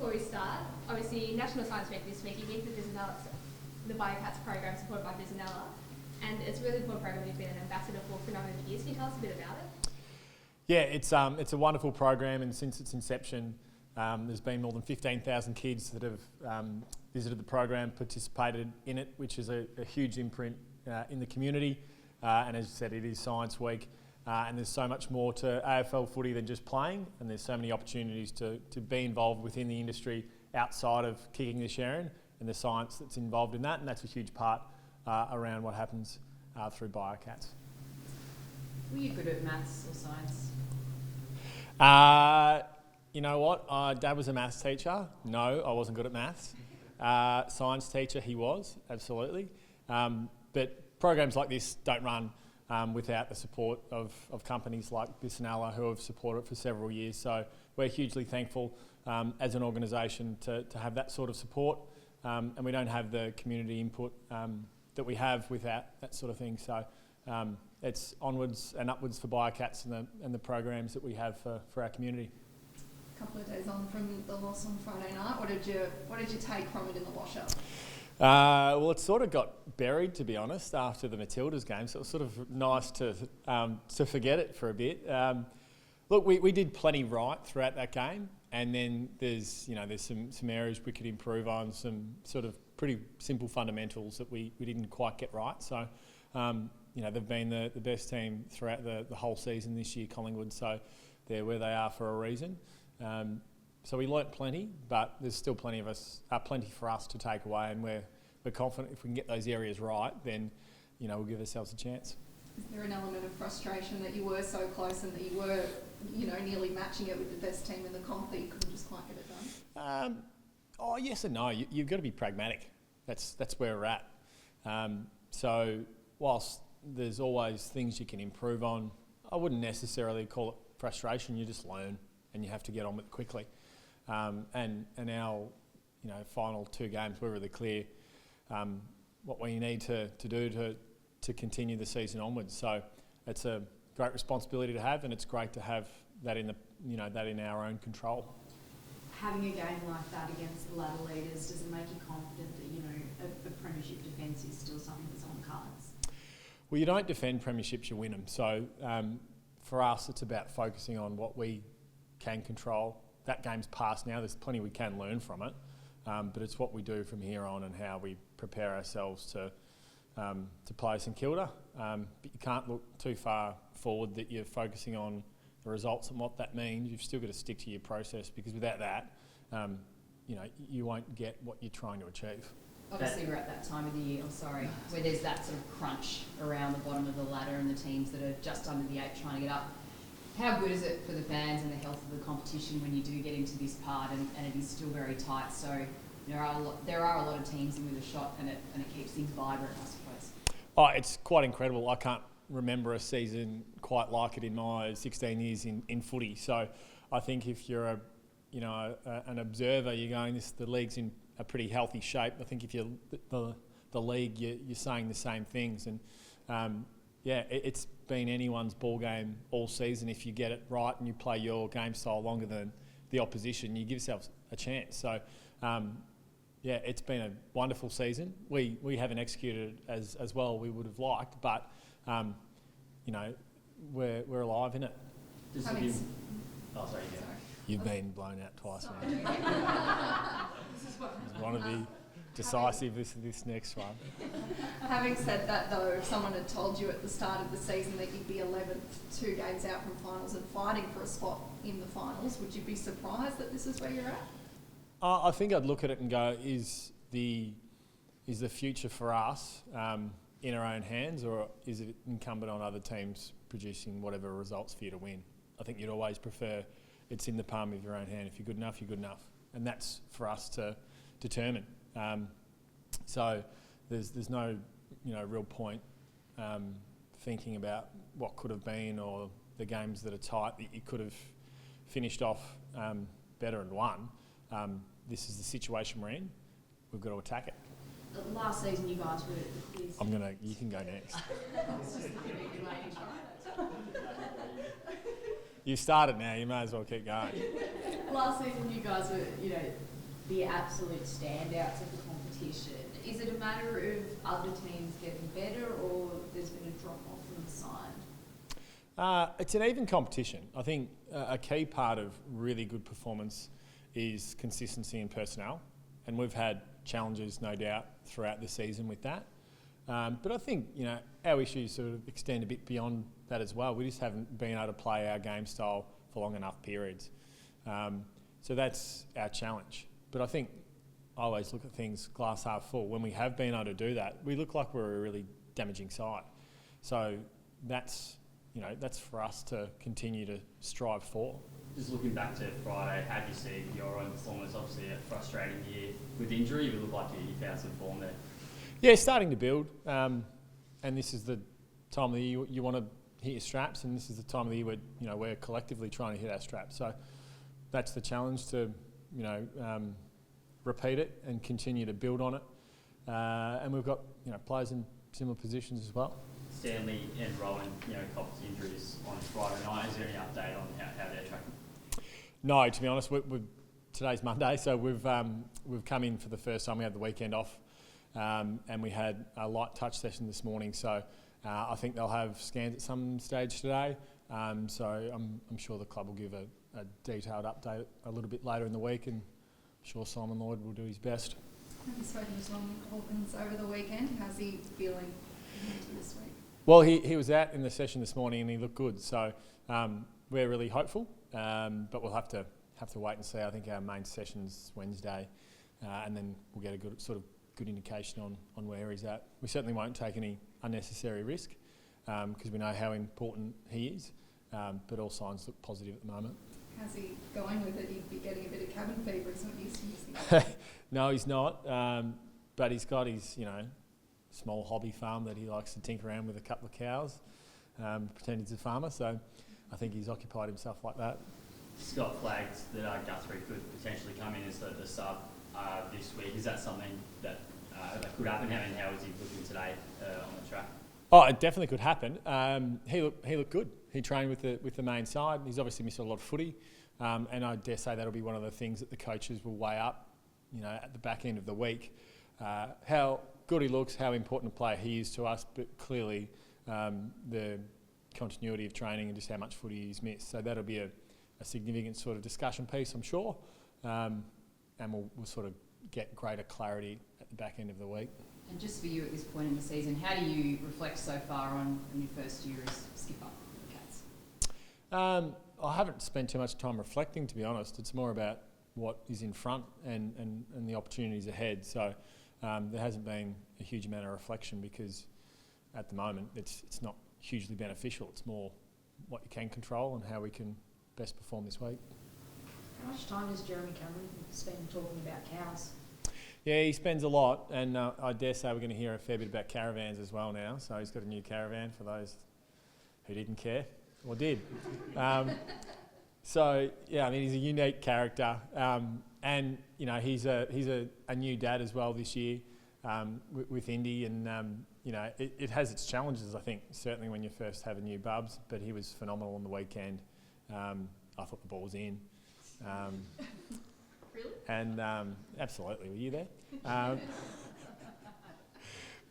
before we start, obviously National Science Week this week, you get the Biocats program supported by Visinella, and it's a really important program you've been an ambassador for a number of years. Can you tell us a bit about it? Yeah, it's a wonderful program, and since its inception, there's been more than 15,000 kids that have visited the program, participated in it, which is a huge imprint in the community. And as you said, it is Science Week, and there's so much more to AFL footy than just playing, and there's so many opportunities to be involved within the industry outside of kicking the Sharon and the science that's involved in that, and that's a huge part around what happens through Biocats. Were you good at maths or science? You know what? Dad was a maths teacher. No, I wasn't good at maths. Science teacher, he was, absolutely. But programs like this don't run without the support of companies like Visinella, who have supported it for several years. So we're hugely thankful as an organisation to have that sort of support, and we don't have the community input that we have without that sort of thing. So it's onwards and upwards for Biocats and the programs that we have for our community. A couple of days on from the loss on Friday night, what did you take from it in the washer? Well, it sort of got buried, to be honest, after the Matildas game, so it was sort of nice to forget it for a bit. Look, we did plenty right throughout that game, and then there's some areas we could improve on, some sort of pretty simple fundamentals that we didn't quite get right. So, they've been the best team throughout the whole season this year, Collingwood, so they're where they are for a reason. So we learnt plenty, but there's still plenty for us to take away, and we're confident if we can get those areas right, then we'll give ourselves a chance. Is there an element of frustration that you were so close and that you were nearly matching it with the best team in the comp that you couldn't just quite get it done? Yes and no. You've got to be pragmatic. That's where we're at. So whilst there's always things you can improve on, I wouldn't necessarily call it frustration. You just learn, and you have to get on with it quickly. And our final two games, we're really clear what we need to do to continue the season onwards. So it's a great responsibility to have, and it's great to have that in our own control. Having a game like that against the ladder leaders, does it make you confident that a premiership defence is still something that's on the cards? Well, you don't defend premierships, you win them. So for us, it's about focusing on what we can control. That game's past now. There's plenty we can learn from it, but it's what we do from here on and how we prepare ourselves to play St Kilda. But you can't look too far forward that you're focusing on the results and what that means. You've still got to stick to your process, because without that, you won't get what you're trying to achieve. Obviously, we're at that time of the year, where there's that sort of crunch around the bottom of the ladder and the teams that are just under the 8 trying to get up. How good is it for the fans and the health of the competition when you do get into this part and it is still very tight? So there are a lot of teams in with a shot, and it keeps things vibrant, I suppose. Oh, it's quite incredible. I can't remember a season quite like it in my 16 years in footy. So I think if you're an observer, you're going, the league's in a pretty healthy shape. I think if you're the league, you're saying the same things. And it's been anyone's ball game all season. If you get it right and you play your game style longer than the opposition, you give yourself a chance. So, it's been a wonderful season. We haven't executed as well we would have liked, but we're alive in it. You've been blown out twice now. You want to be decisive this next one. Having said that, though, if someone had told you at the start of the season that you'd be 11th, 2 games out from finals and fighting for a spot in the finals, would you be surprised that this is where you're at? I think I'd look at it and go, is the future for us in our own hands, or is it incumbent on other teams producing whatever results for you to win? I think you'd always prefer it's in the palm of your own hand. If you're good enough, you're good enough. And that's for us to determine. So there's no real point thinking about what could have been, or the games that are tight that you could have finished off better and won. This is the situation we're in. We've got to attack it. Last season you guys were at the quiz. You can go next. You started now, you may as well keep going. Last season, you guys were, the absolute standouts of the competition. Is it a matter of other teams getting better, or there's been a drop off from the side? It's an even competition. I think a key part of really good performance is consistency in personnel, and we've had challenges, no doubt, throughout the season with that. But I think our issues sort of extend a bit beyond that as well. We just haven't been able to play our game style for long enough periods. So that's our challenge. But I think I always look at things glass half full. When we have been able to do that, we look like we're a really damaging side. So that's for us to continue to strive for. Just looking back to Friday, how do you see your own performance? Obviously a frustrating year with injury. You look like you found some form there. Yeah, starting to build. And this is the time of the year you want to hit your straps, and this is the time of the year where we're collectively trying to hit our straps. So that's the challenge, to repeat it and continue to build on it. And we've got players in similar positions as well. Stanley and Rowan, copped injuries on Friday night. Is there any update on how they're tracking? No, to be honest, today's Monday, so we've come in for the first time. We had the weekend off, and we had a light touch session this morning. So I think they'll have scans at some stage today. So I'm sure the club will give a detailed update a little bit later in the week, and I'm sure Simon Lloyd will do his best. Have you spoken to Tom Hawkins over the weekend? How's he feeling into this week? Well, he was out in the session this morning and he looked good. So we're really hopeful, but we'll have to wait and see. I think our main session's Wednesday, and then we'll get a good indication on where he's at. We certainly won't take any unnecessary risk because we know how important he is, but all signs look positive at the moment. How's he going with it? He'd be getting a bit of cabin fever, isn't he? No, he's not. But he's got his, small hobby farm that he likes to tinker around with a couple of cows, pretend he's a farmer. So I think he's occupied himself like that. Scott flagged that Guthrie could potentially come in as the sub this week. Is that something that could happen? How is he looking today on the track? Oh, it definitely could happen. He looked good. He trained with the main side. He's obviously missed a lot of footy, and I dare say that'll be one of the things that the coaches will weigh up, at the back end of the week. How good he looks, how important a player he is to us, but clearly the continuity of training and just how much footy he's missed. So that'll be a significant sort of discussion piece, I'm sure, and we'll sort of get greater clarity at the back end of the week. And just for you at this point in the season, how do you reflect so far on your first year as skipper of the Cats? I haven't spent too much time reflecting, to be honest. It's more about what is in front and the opportunities ahead. So there hasn't been a huge amount of reflection because at the moment it's not hugely beneficial. It's more what you can control and how we can best perform this week. How much time does Jeremy Cameron spend talking about cows? Yeah, he spends a lot, and I dare say we're going to hear a fair bit about caravans as well now. So he's got a new caravan for those who didn't care or did. So yeah, he's a unique character, and he's a new dad as well this year with Indy, and it has its challenges. I think certainly when you first have a new bubs, but he was phenomenal on the weekend. I thought the ball was in. Really? And absolutely, were you there?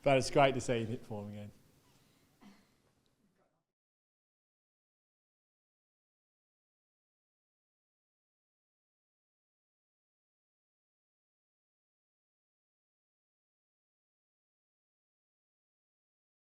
But it's great to see him hit form again.